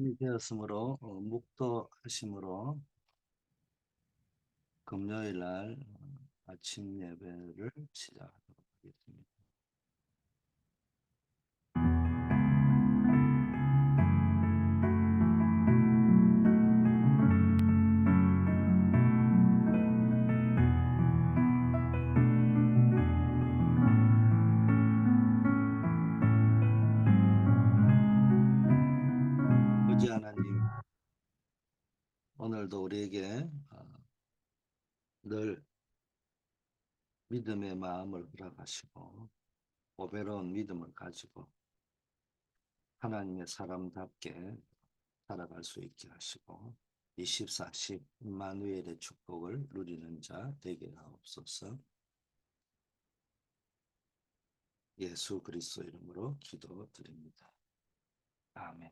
시간이 되었으므로 묵도하심으로 금요일 날 아침 예배를 시작하도록 하겠습니다. 아버지 하나님, 오늘도 우리에게 늘 믿음의 마음을 허락하시고 보배로운 믿음을 가지고 하나님의 사람답게 살아갈 수 있게 하시고 24시 임마누엘의 축복을 누리는 자 되게 하옵소서. 예수 그리스도 이름으로 기도드립니다. 아멘.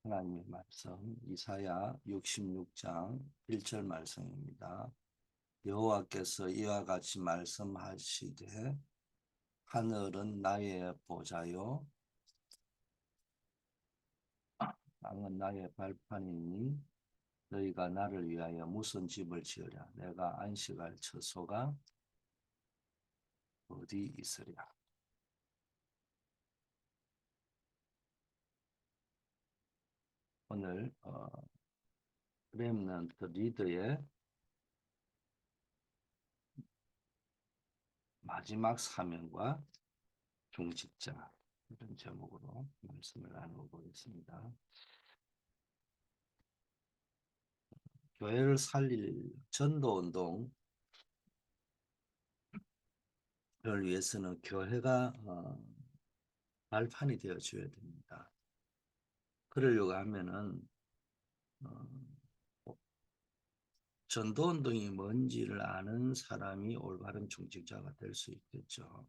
하나님의 말씀 이사야 66장 1절 말씀입니다. 여호와께서 이와 같이 말씀하시되 하늘은 나의 보좌요 땅은 나의 발판이니 너희가 나를 위하여 무슨 집을 지으랴. 내가 안식할 처소가 어디 있으랴. 오늘 렘넌트 리더의 마지막 사명과 종직자, 이런 제목으로 말씀을 나누어보겠습니다. 교회를 살릴 전도운동을 위해서는 교회가 발판이 되어줘야 됩니다. 그러려고 하면은 전도운동이 뭔지를 아는 사람이 올바른 중직자가 될 수 있겠죠.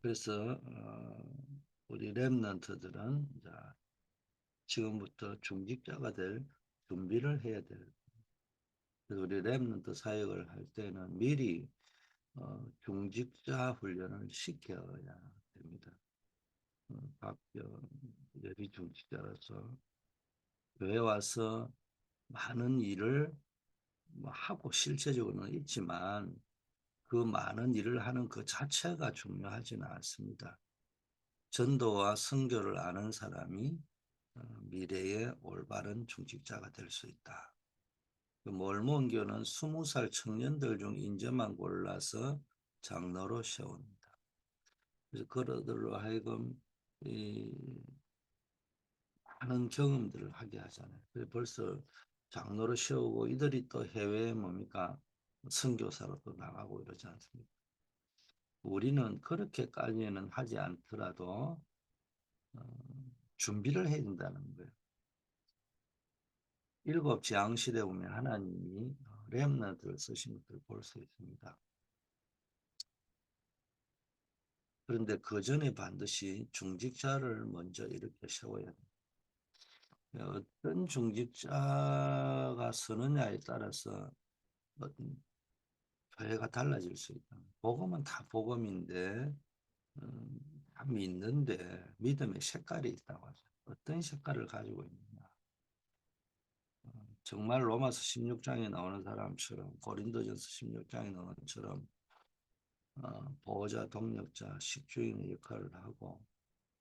그래서 우리 렘넌트들은 지금부터 중직자가 될 준비를 해야 돼요. 그래서 우리 렘넌트 사역을 할 때는 미리 중직자 훈련을 시켜야 됩니다. 각종 예비 중직자로서 교회 와서 많은 일을 하고 실제적으로는 있지만 그 많은 일을 하는 그 자체가 중요하지는 않습니다. 전도와 선교를 아는 사람이 미래의 올바른 중직자가 될 수 있다. 몰몬교는 20살 청년들 중 인재만 골라서 장로로 세웁니다. 그래서 그들로 하여금 많은 경험들을 하게 하잖아요. 그래서 벌써 장로로 세우고 이들이 또 해외에 뭡니까? 선교사로 또 나가고 이러지 않습니까? 우리는 그렇게까지는 하지 않더라도 준비를 해야 된다는 거예요. 일곱 재앙 시대 보면 하나님이 렘넌트를 쓰신 것들을 볼 수 있습니다. 그런데 그 전에 반드시 중직자를 먼저 이렇게 세워야 돼요. 어떤 중직자가 서느냐에 따라서 교회가 달라질 수 있다. 복음은 다 복음인데 다 믿는데 믿음의 색깔이 있다고 하죠. 어떤 색깔을 가지고 있느냐. 정말 로마서 16장에 나오는 사람처럼 고린도전서 16장에 나오는 것처럼 보호자, 동력자, 식주인의 역할을 하고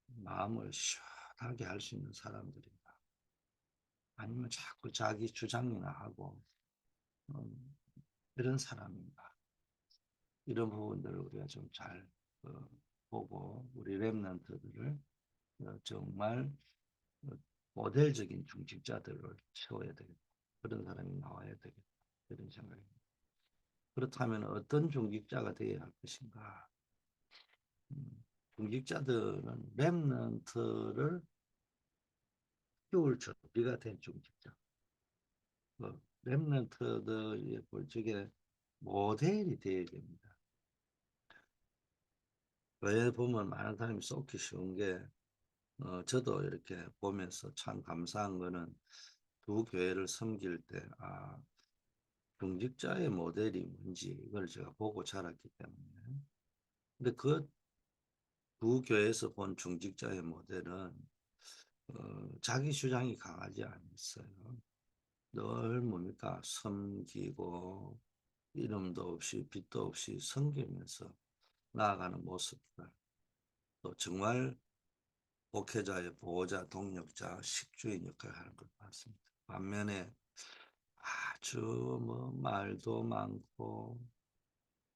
마음을 시원하게 할 수 있는 사람들이다. 아니면 자꾸 자기 주장이나 하고 이런 사람인가. 이런 부분들을 우리가 좀 잘 보고 우리 렘넌트들을 정말 모델적인 중직자들을 세워야 되겠다. 그런 사람이 나와야 되겠다. 그런 생각입니다. 그렇다면 어떤 중직자가 되어야 할 것인가? 중직자들은 렘넌트를 키울 준비가 된 중직자. 렘넌트들의 볼 적에 모델이 되어야 됩니다. 교회 보면 많은 사람이 쏟기 쉬운 게 저도 이렇게 보면서 참 감사한 거는 두 교회를 섬길 때 중직자의 모델이 뭔지 이걸 제가 보고 자랐기 때문에 근데 그 교회에서 본 중직자의 모델은 자기 주장이 강하지 않았어요. 늘 뭡니까? 섬기고 이름도 없이 빛도 없이 섬기면서 나아가는 모습들. 또 정말 목회자의 보호자, 동력자, 식주인 역할을 하는 걸 봤습니다. 반면에 아주 뭐 말도 많고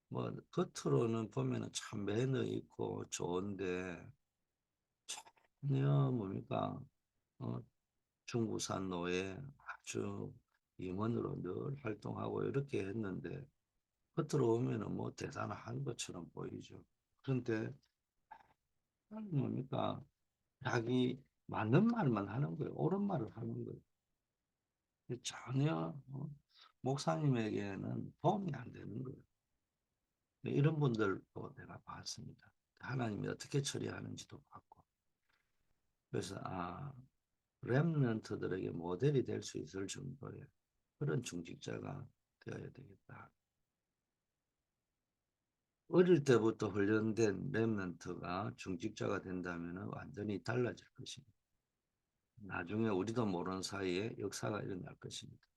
뭐 겉으로는 보면은 참 매너 있고 좋은데 전혀 뭡니까 어, 중부산 노예 아주 임원으로 늘 활동하고 이렇게 했는데 겉으로 보면은 뭐 대단한 것처럼 보이죠. 그런데 뭡니까 자기 맞는 말만 하는 거예요. 옳은 말을 하는 거예요. 전혀 목사님에게는 도움이 안 되는 거예요. 이런 분들도 내가 봤습니다. 하나님이 어떻게 처리하는지도 봤고. 그래서 렘넌트들에게 모델이 될 수 있을 정도의 그런 중직자가 되어야 되겠다. 어릴 때부터 훈련된 렘넌트가 중직자가 된다면 완전히 달라질 것입니다. 나중에 우리도 모르는 사이에 역사가 일어날 것입니다.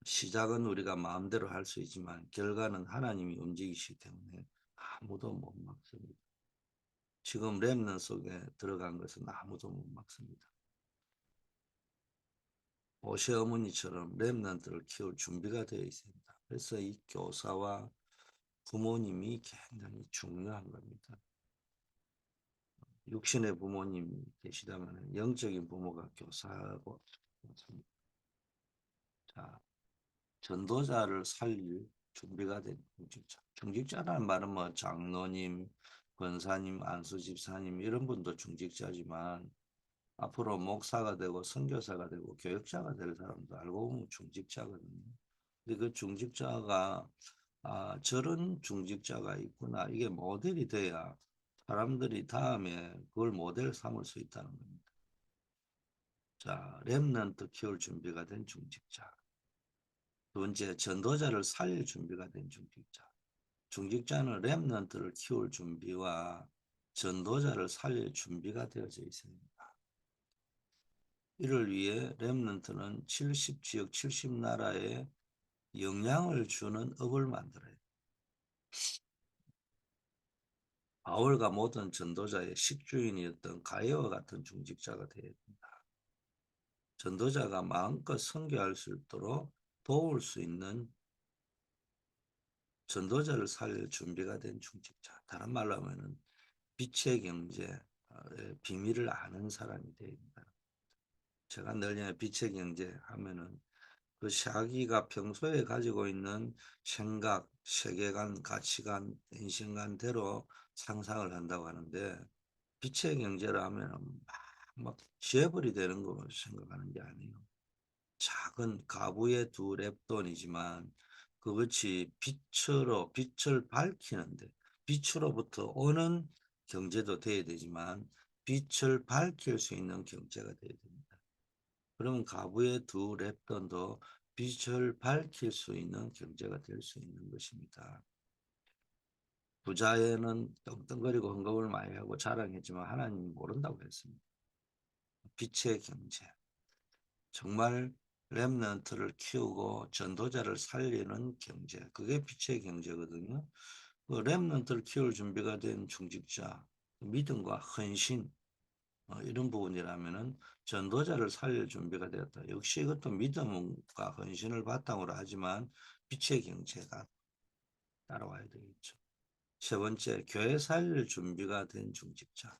시작은 우리가 마음대로 할 수 있지만 결과는 하나님이 움직이시기 때문에 아무도 못 막습니다. 지금 렘넌트 속에 들어간 것은 아무도 못 막습니다. 모세 어머니처럼 렘넌트를 키울 준비가 되어 있습니다. 그래서 이 교사와 부모님이 굉장히 중요한 겁니다. 육신의 부모님이 계시다면 영적인 부모가 교사고 자, 전도자를 살릴 준비가 된 중직자. 중직자라는 말은 뭐 장로님, 권사님, 안수집사님 이런 분도 중직자지만 앞으로 목사가 되고 선교사가 되고 교육자가 될 사람도 알고 보면 중직자거든요. 근데 그 중직자가 저런 중직자가 있구나. 이게 모델이 돼야 사람들이 다음에 그걸 모델 삼을 수 있다는 겁니다. 자, 렘넌트 키울 준비가 된 중직자. 두 번째, 전도자를 살릴 준비가 된 중직자. 중직자는 렘넌트를 키울 준비와 전도자를 살릴 준비가 되어져 있습니다. 이를 위해 렘넌트는 70지역 70나라에 영향을 주는 업을 만들어요. 바울과 모든 전도자의 식주인이었던 가이와 같은 중직자가 되어야 된다. 전도자가 마음껏 선교할 수 있도록 도울 수 있는 전도자를 살릴 준비가 된 중직자. 다른 말로 하면은 빛의 경제의 비밀을 아는 사람이 되어야 된다. 제가 늘 빛의 경제 하면은 그 자기가 평소에 가지고 있는 생각, 세계관, 가치관, 인생관대로 상상을 한다고 하는데 빛의 경제라 하면 막 재벌이 되는 거 생각하는 게 아니에요. 작은 가부의 두 랩돈이지만 그것이 빛을 밝히는데 빛으로부터 오는 경제도 돼야 되지만 빛을 밝힐 수 있는 경제가 돼야 됩니다. 그러면 가부의 두 랩돈도 빛을 밝힐 수 있는 경제가 될 수 있는 것입니다. 부자에는 떵떵거리고 헌금을 많이 하고 자랑했지만 하나님이 모른다고 했습니다. 빛의 경제. 정말 렘넌트를 키우고 전도자를 살리는 경제. 그게 빛의 경제거든요. 그 렘넌트를 키울 준비가 된 중직자, 믿음과 헌신 이런 부분이라면은 전도자를 살릴 준비가 되었다. 역시 이것도 믿음과 헌신을 바탕으로 하지만 빛의 경제가 따라와야 되겠죠. 세 번째, 교회 살릴 준비가 된 중직자.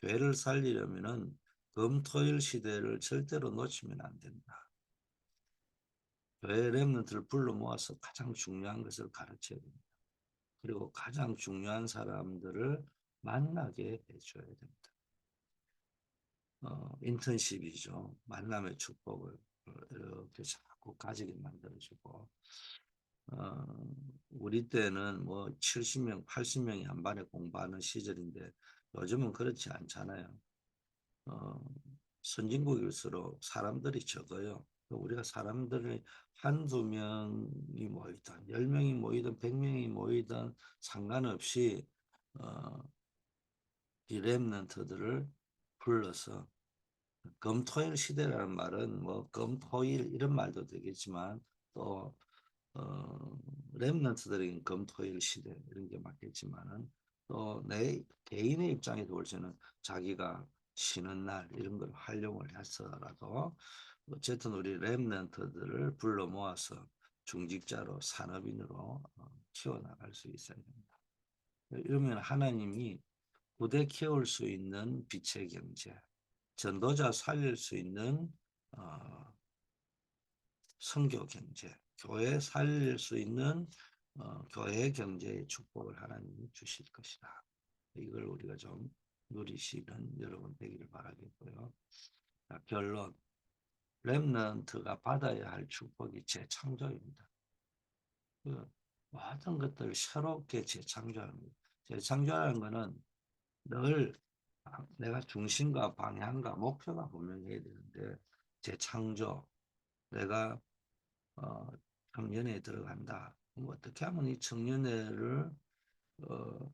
교회를 살리려면은 금토일 시대를 절대로 놓치면 안 된다. 교회 렘넌트를 불러 모아서 가장 중요한 것을 가르쳐야 됩니다. 그리고 가장 중요한 사람들을 만나게 해줘야 됩니다. 인턴십이죠. 만남의 축복을 이렇게 자꾸 가지게 만들어주고 우리 때는 뭐 70명, 80명이 한 반에 공부하는 시절인데 요즘은 그렇지 않잖아요. 어, 선진국일수록 사람들이 적어요. 우리가 사람들이 한두 명이 모이든 10명이 모이든 100명이 모이든 상관없이 어, 이 렘넌트들을 불러서 금토일 시대라는 말은 뭐 금토일 이런 말도 되겠지만 또 렘넌트들이 금토일 시대 이런 게 맞겠지만은 또 내 개인의 입장에서 볼 때는 자기가 쉬는 날 이런 걸 활용을 해서라도 어쨌든 우리 렘넌트들을 불러 모아서 중직자로 산업인으로 키워나갈 수 있어야 됩니다. 이러면 하나님이 부대 키울 수 있는 빛의 경제, 전도자 살릴 수 있는 어, 선교 경제, 교회 살릴 수 있는 교회 경제의 축복을 하나님이 주실 것이다. 이걸 우리가 좀 누리시는 여러분 되기를 바라겠고요. 자, 결론. 렘넌트가 받아야 할 축복이 재창조입니다. 그 모든 것들을 새롭게 재창조하는 거예요. 재창조하는 것은 늘 내가 중심과 방향과 목표가 분명해야 되는데 재창조, 내가 청년회에 들어간다. 그럼 어떻게 하면 이 청년회를 어,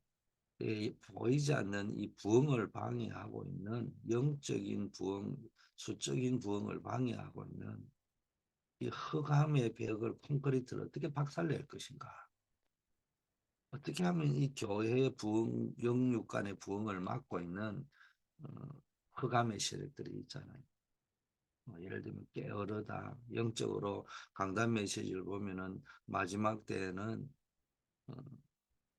보이지 않는 이 부흥을 방해하고 있는 영적인 부흥, 수적인 부흥을 방해하고 있는 이 흑암의 벽을 콘크리트를 어떻게 박살낼 것인가? 어떻게 하면 이 교회의 부흥, 영육 간의 부흥을 막고 있는 어, 흑암의 세력들이 있잖아요. 예를 들면 게으르다. 영적으로 강단 메시지를 보면은 마지막 때에는 어,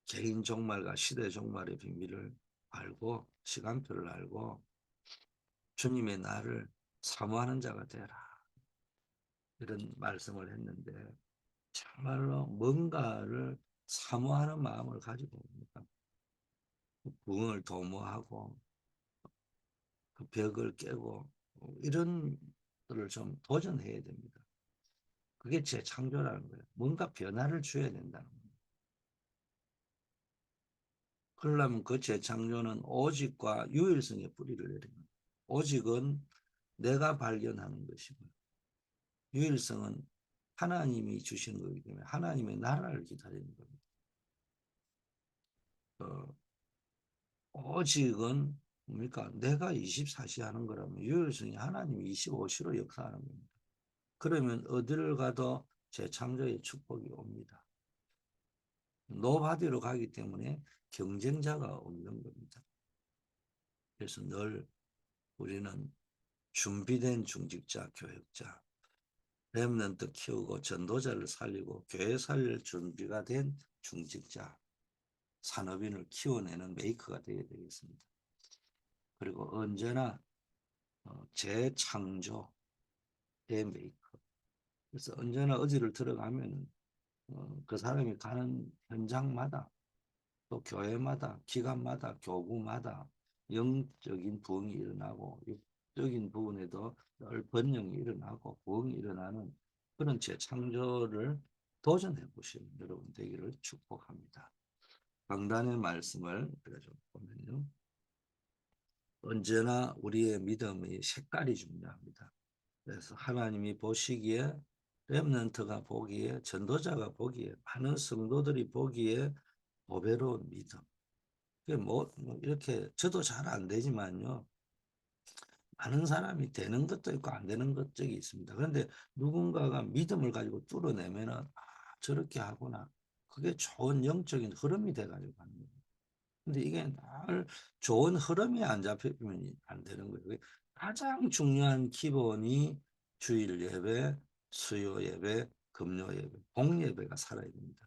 개인 종말과 시대 종말의 비밀을 알고 시간표를 알고 주님의 날을 사모하는 자가 되라. 이런 말씀을 했는데 정말로 뭔가를 사모하는 마음을 가지고 옵니다. 부흥을 도모하고 그 벽을 깨고 이런 것을 좀 도전해야 됩니다. 그게 재창조라는 거예요. 뭔가 변화를 줘야 된다는 거예요. 그러려면 그 재창조는 오직과 유일성의 뿌리를 내립니다. 오직은 내가 발견하는 것이고 유일성은 하나님이 주시는 거기 때문에 하나님의 나라를 기다리는 겁니다. 어, 오직은 뭡니까? 내가 24시 하는 거라면 유일성이 하나님이 25시로 역사하는 겁니다. 그러면 어디를 가도 재창조의 축복이 옵니다. 노바디로 가기 때문에 경쟁자가 없는 겁니다. 그래서 늘 우리는 준비된 중직자, 교역자, 렘넌트 키우고 전도자를 살리고 교회 살릴 준비가 된 중직자, 산업인을 키워내는 메이커가 되어야 되겠습니다. 그리고 언제나 재창조의 메이커. 그래서 언제나 어디를 들어가면 그 사람이 가는 현장마다 또 교회마다 기관마다 교구마다 영적인 부흥이 일어나고 육적인 부분에도 늘 번영이 일어나고 부흥이 일어나는 그런 재창조를 도전해 보시는 여러분 되기를 축복합니다. 강단의 말씀을 우리가 좀 보면요. 언제나 우리의 믿음의 색깔이 중요합니다. 그래서 하나님이 보시기에 렘넌트가 보기에 전도자가 보기에 많은 성도들이 보기에 보배로운 믿음. 뭐 이렇게 저도 잘 안 되지만요. 많은 사람이 되는 것도 있고 안 되는 것도 있습니다. 그런데 누군가가 믿음을 가지고 뚫어내면은 저렇게 하구나. 그게 좋은 영적인 흐름이 돼가지고 하는 거예요. 근데 이게 늘 좋은 흐름이 안 잡히면 안 되는 거예요. 가장 중요한 기본이 주일 예배, 수요 예배, 금요 예배, 복 예배가 살아야 됩니다.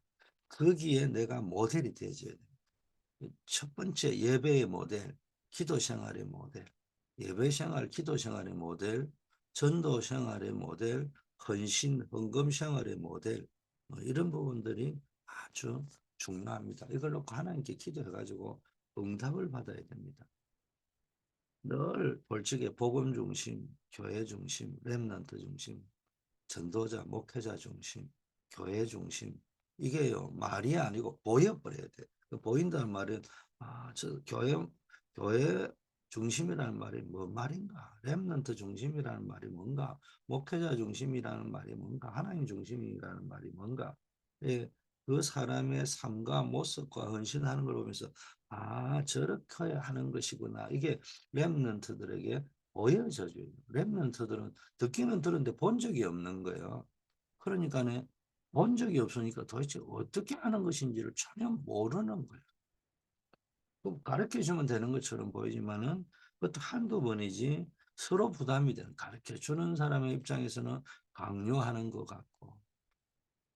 거기에 내가 모델이 되어줘야 돼요. 첫 번째 예배의 모델, 기도 생활의 모델, 예배 생활, 기도 생활의 모델, 전도 생활의 모델, 헌신, 헌금 생활의 모델, 이런 부분들이 아주 중요합니다. 이걸 놓고 하나님께 기도해가지고 응답을 받아야 됩니다. 늘 벌칙에 복음 중심, 교회 중심, 렘넌트 중심, 전도자, 목회자 중심, 교회 중심. 이게요, 말이 아니고 보여버려야 돼. 그 보인다는 말은, 저 교회 중심이라는 말이 뭔 말인가? 렘넌트 중심이라는 말이 뭔가? 목회자 중심이라는 말이 뭔가? 하나님 중심이라는 말이 뭔가? 예, 그 사람의 삶과 모습과 헌신하는 걸 보면서 아, 저렇게 하는 것이구나. 이게 렘넌트들에게 보여져줘요. 렘넌트들은 듣기는 들었는데 본 적이 없는 거예요. 그러니까 본 적이 없으니까 도대체 어떻게 하는 것인지를 전혀 모르는 거예요. 가르쳐 주면 되는 것처럼 보이지만은 그것도 한두 번이지 서로 부담이 되는, 가르쳐 주는 사람의 입장에서는 강요하는 것 같고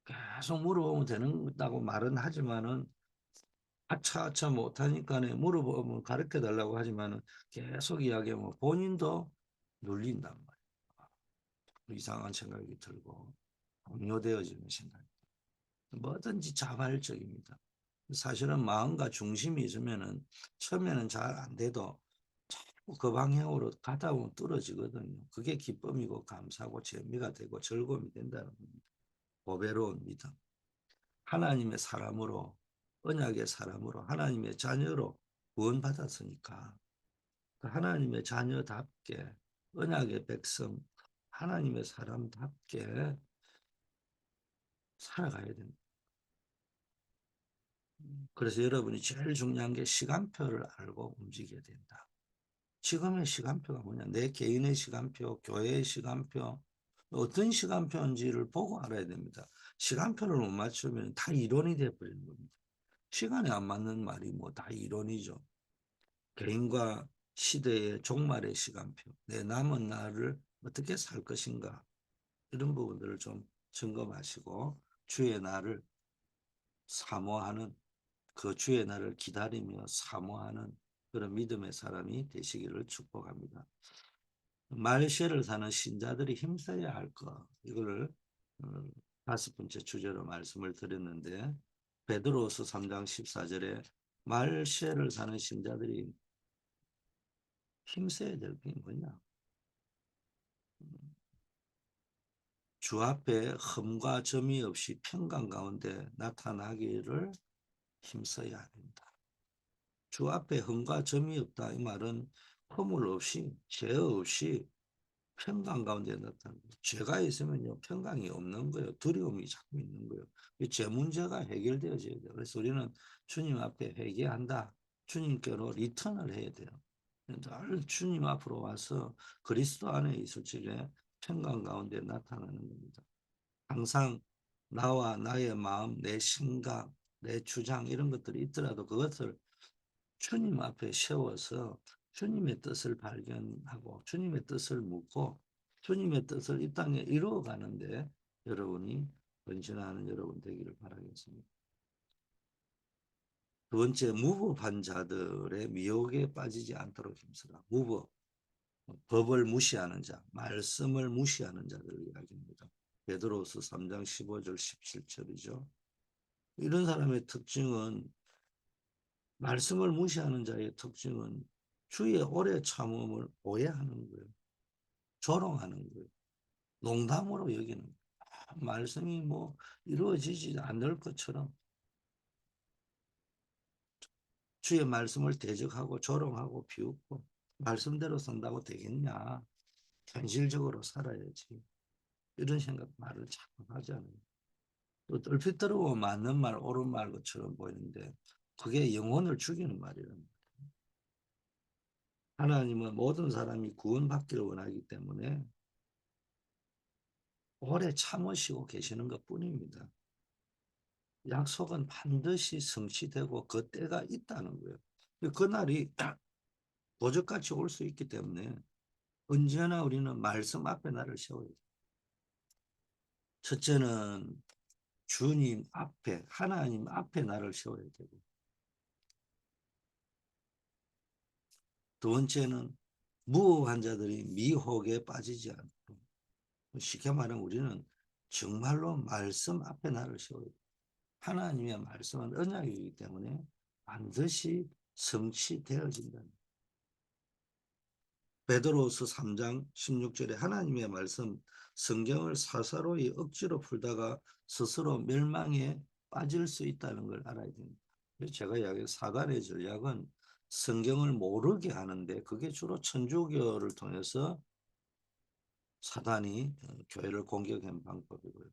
계속 물어보면 되는다고 말은 하지만은 아차아차 못하니까 물어보면 가르쳐 달라고 하지만은 계속 이야기하면 본인도 눌린단 말이에요. 이상한 생각이 들고 강요되어지는 생각이. 뭐든지 자발적입니다. 사실은 마음과 중심이 있으면은 처음에는 잘 안 돼도 자꾸 그 방향으로 가다 보면 뚫어지거든요. 그게 기쁨이고 감사고 재미가 되고 즐거움이 된다는 겁니다. 보배로운 믿음. 하나님의 사람으로, 언약의 사람으로, 하나님의 자녀로 구원받았으니까 그 하나님의 자녀답게, 언약의 백성, 하나님의 사람답게 살아가야 됩니다. 그래서 여러분이 제일 중요한 게 시간표를 알고 움직여야 된다. 지금의 시간표가 뭐냐? 내 개인의 시간표, 교회의 시간표, 어떤 시간표인지를 보고 알아야 됩니다. 시간표를 못 맞추면 다 이론이 돼버리는 겁니다. 시간에 안 맞는 말이 뭐 다 이론이죠. 개인과 시대의 종말의 시간표, 내 남은 날을 어떻게 살 것인가, 이런 부분들을 좀 점검하시고 주의 날을 사모하는, 그 주의 날을 기다리며 사모하는 그런 믿음의 사람이 되시기를 축복합니다. 말세를 사는 신자들이 힘써야 할 것, 이거를 어, 다섯 번째 주제로 말씀을 드렸는데, 베드로후서 3장 14절에 말세를 사는 신자들이 힘써야 될 게 뭐냐? 주 앞에 흠과 점이 없이 평강 가운데 나타나기를 힘써야 합니다. 주 앞에 흠과 점이 없다, 이 말은 허물 없이, 죄 없이 평강 가운데 나타나는 거예요. 죄가 있으면요, 평강이 없는 거예요. 두려움이 자꾸 있는 거예요. 죄 문제가 해결되어져야 돼요. 그래서 우리는 주님 앞에 회개한다. 주님께로 리턴을 해야 돼요. 늘 주님 앞으로 와서 그리스도 안에 있을 적에 평강 가운데 나타나는 겁니다. 항상 나와 나의 마음, 내 생각, 내 주장, 이런 것들이 있더라도 그것을 주님 앞에 세워서 주님의 뜻을 발견하고 주님의 뜻을 묻고 주님의 뜻을 이 땅에 이루어가는데 여러분이 헌신하는 여러분 되기를 바라겠습니다. 두 번째, 무법한 자들의 미혹에 빠지지 않도록 힘쓰라. 무법, 법을 무시하는 자, 말씀을 무시하는 자들을 이야기합니다. 베드로후서 3장 15절 17절이죠. 이런 사람의 특징은, 말씀을 무시하는 자의 특징은 주의 오래 참음을 오해하는 거예요. 조롱하는 거예요. 농담으로 여기는 거예요. 말씀이 뭐 이루어지지 않을 것처럼 주의 말씀을 대적하고 조롱하고 비웃고, 말씀대로 산다고 되겠냐? 현실적으로 살아야지. 이런 생각, 말을 자꾸 하잖아요. 또 얼핏 들어보면 맞는 말, 옳은 말 것처럼 보이는데 그게 영혼을 죽이는 말이랍니다. 하나님은 모든 사람이 구원받기를 원하기 때문에 오래 참으시고 계시는 것 뿐입니다. 약속은 반드시 성취되고 그 때가 있다는 거예요. 그날이 도적같이 올 수 있기 때문에 언제나 우리는 말씀 앞에 나를 세워야 돼요. 첫째는 주님 앞에, 하나님 앞에 나를 세워야 되고, 두 번째는 무호한 자들이 미혹에 빠지지 않고, 쉽게 말하면 우리는 정말로 말씀 앞에 나를 세워야 돼요. 하나님의 말씀은 언약이기 때문에 반드시 성취되어진다. 베드로후서 3장 16절에 하나님의 말씀, 성경을 사사로이 억지로 풀다가 스스로 멸망에 빠질 수 있다는 걸 알아야 됩니다. 제가 이야기한 사단의 전략은 성경을 모르게 하는데, 그게 주로 천주교를 통해서 사단이 교회를 공격한 방법이고요.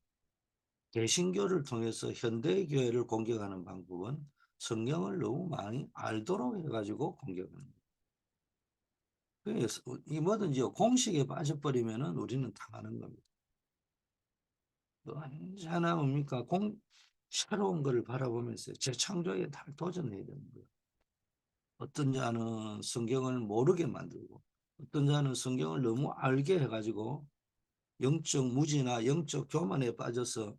개신교를 통해서 현대 교회를 공격하는 방법은 성경을 너무 많이 알도록 해가지고 공격하는 거예요. 그래서 이 뭐든지 공식에 빠져버리면은 우리는 당하는 겁니다. 언제나 뭡니까? 새로운 것을 바라보면서 재창조에 다 도전해야 되는 거예요. 어떤 자는 성경을 모르게 만들고 어떤 자는 성경을 너무 알게 해가지고 영적 무지나 영적 교만에 빠져서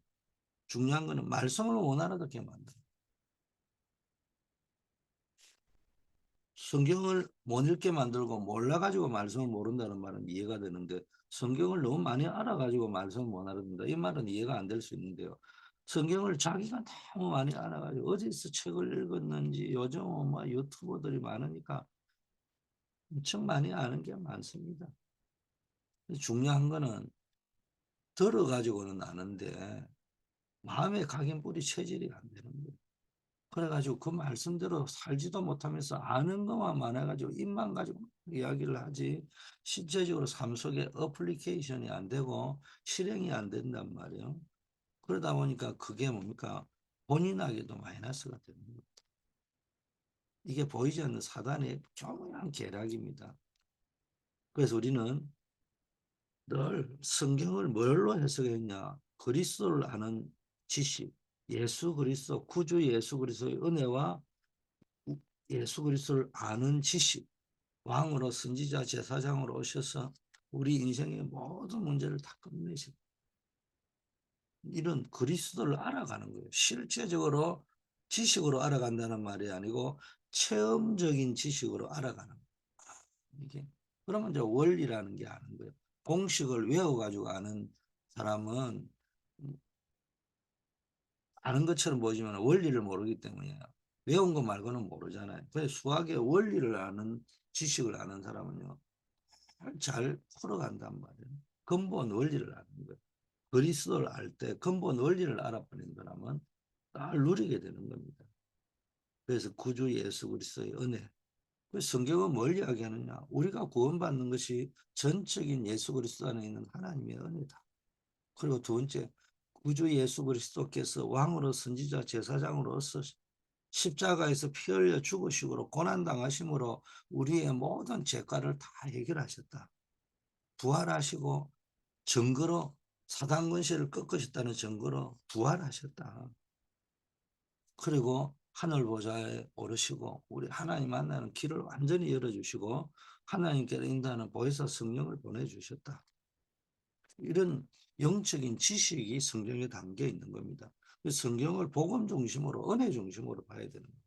중요한 거는 말씀을 못 알아듣게 만들어요. 성경을 못 읽게 만들고 몰라가지고 말씀을 모른다는 말은 이해가 되는데 성경을 너무 많이 알아가지고 말씀을 못 알아듣는다. 이 말은 이해가 안 될 수 있는데요. 성경을 자기가 너무 많이 알아가지고 어디서 책을 읽었는지 요즘은 뭐 유튜버들이 많으니까 엄청 많이 아는 게 많습니다. 중요한 거는 들어가지고는 아는데 마음의 각인뿌리 체질이 안 되는 거예요. 그래가지고 그 말씀대로 살지도 못하면서 아는 것만 많아가지고 입만 가지고 이야기를 하지 실제적으로 삶 속에 어플리케이션이 안 되고 실행이 안 된단 말이에요. 그러다 보니까 그게 뭡니까? 본인에게도 마이너스가 되는 거예요. 이게 보이지 않는 사단의 교묘한 계략입니다. 그래서 우리는 늘 성경을 뭘로 해석했냐? 그리스도를 아는 지식, 예수 그리스도, 구주 예수 그리스도의 은혜와 예수 그리스도를 아는 지식, 왕으로 선지자 제사장으로 오셔서 우리 인생의 모든 문제를 다 끝내시고 이런 그리스도를 알아가는 거예요. 실제적으로 지식으로 알아간다는 말이 아니고 체험적인 지식으로 알아가는 거예요. 이게 그러면 이제 원리라는 게 아는 거예요. 공식을 외워가지고 아는 사람은 아는 것처럼 보이지만 원리를 모르기 때문이에요. 외운 거 말고는 모르잖아요. 그래서 수학의 원리를 아는 지식을 아는 사람은요. 잘 풀어간단 말이에요. 근본 원리를 아는 거예요. 그리스도를 알 때 근본 원리를 알아버린 사람은 딱 누리게 되는 겁니다. 그래서 구주 예수 그리스도의 은혜. 성경은 뭘 이야기하느냐? 우리가 구원받는 것이 전적인 예수 그리스도 안에 있는 하나님의 은혜다. 그리고 두 번째, 구주 예수 그리스도께서 왕으로 선지자 제사장으로서 십자가에서 피 흘려 죽으시고 고난당하심으로 우리의 모든 죄가를 다 해결하셨다. 부활하시고 증거로 사단 권세를 꺾으셨다는 증거로 부활하셨다. 그리고 하늘 보좌에 오르시고 우리 하나님 만나는 길을 완전히 열어주시고 하나님께로 인도하는 보혜사 성령을 보내주셨다. 이런 영적인 지식이 성경에 담겨 있는 겁니다. 성경을 복음 중심으로 은혜 중심으로 봐야 되는 거예요.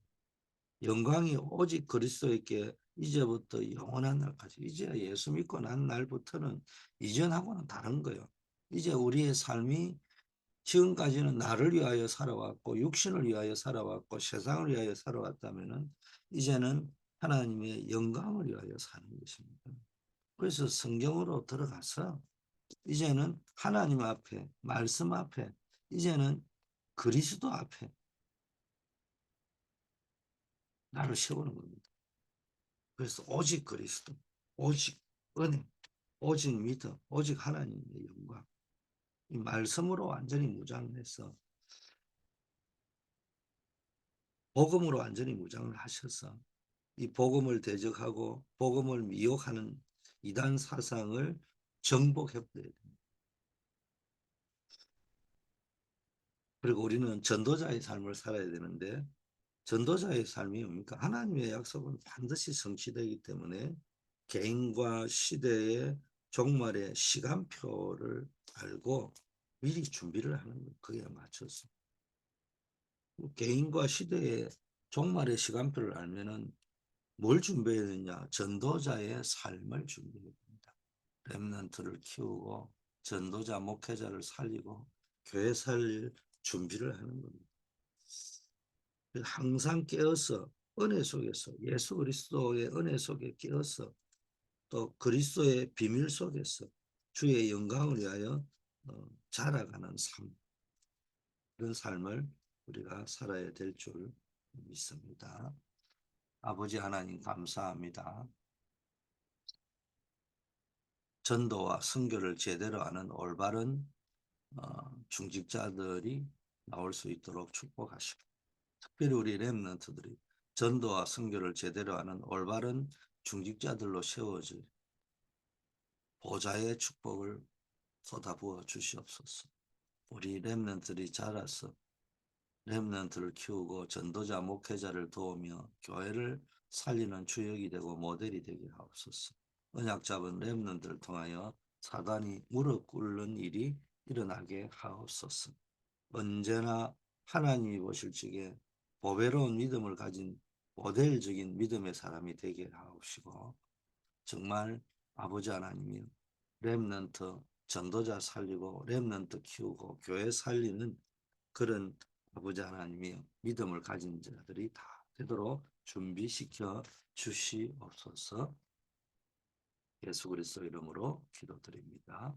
영광이 오직 그리스도에게 이제부터 영원한 날까지 이제 예수 믿고 난 날부터는 이전하고는 다른 거예요. 이제 우리의 삶이 지금까지는 나를 위하여 살아왔고 육신을 위하여 살아왔고 세상을 위하여 살아왔다면은 이제는 하나님의 영광을 위하여 사는 것입니다. 그래서 성경으로 들어가서 이제는 하나님 앞에 말씀 앞에 이제는 그리스도 앞에 나를 세우는 겁니다. 그래서 오직 그리스도, 오직 은혜, 오직 믿음, 오직 하나님의 영광. 이 말씀으로 완전히 무장해서 복음으로 완전히 무장을 하셔서 이 복음을 대적하고 복음을 미혹하는 이단 사상을 정복해버려야 됩니다. 그리고 우리는 전도자의 삶을 살아야 되는데 전도자의 삶이 뭡니까? 하나님의 약속은 반드시 성취되기 때문에 개인과 시대의 종말의 시간표를 알고 미리 준비를 하는 거예요. 그에 맞춰서. 개인과 시대의 종말의 시간표를 알면은 뭘 준비해야 되냐? 전도자의 삶을 준비해야 됩니다. 렘넌트를 키우고 전도자 목회자를 살리고 교회 살릴 준비를 하는 겁니다. 항상 깨어서 은혜 속에서 예수 그리스도의 은혜 속에 깨어서 또 그리스도의 비밀 속에서 주의 영광을 위하여 자라가는 삶, 그런 삶을 우리가 살아야 될 줄 믿습니다. 아버지 하나님 감사합니다. 전도와 선교를 제대로 하는 올바른 중직자들이 나올 수 있도록 축복하시고, 특별히 우리 렘넌트들이 전도와 선교를 제대로 하는 올바른 중직자들로 세워질 보좌의 축복을 쏟아부어 주시옵소서. 우리 렘넌트들이 자라서 렘넌트를 키우고 전도자 목회자를 도우며 교회를 살리는 주역이 되고 모델이 되게 하옵소서. 언약 잡은 렘넌트를 통하여 사단이 무릎 꿇는 일이 일어나게 하옵소서. 언제나 하나님이 보실 적에 보배로운 믿음을 가진 모델적인 믿음의 사람이 되게 하옵시고, 정말 아버지 하나님이 렘넌트 전도자 살리고 렘넌트 키우고 교회 살리는 그런 아버지 하나님이 믿음을 가진 자들이 다 되도록 준비시켜 주시옵소서. 예수 그리스도 이름으로 기도드립니다.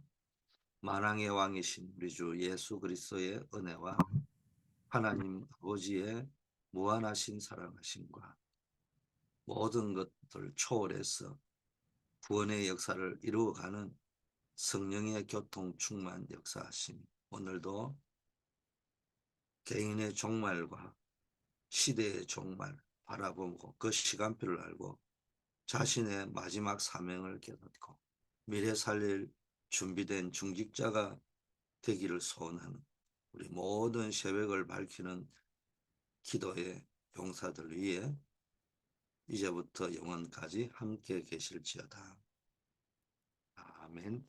만왕의 왕이신 우리 주 예수 그리스도의 은혜와 하나님 아버지의 무한하신 사랑하심과 모든 것들 초월해서 구원의 역사를 이루어가는 성령의 교통 충만 역사하심, 오늘도 개인의 종말과 시대의 종말 바라보고 그 시간표를 알고 자신의 마지막 사명을 깨닫고 미래 살릴 준비된 중직자가 되기를 소원하는 우리 모든 새벽을 밝히는 기도의 용사들 위해 이제부터 영원까지 함께 계실지어다. 아멘.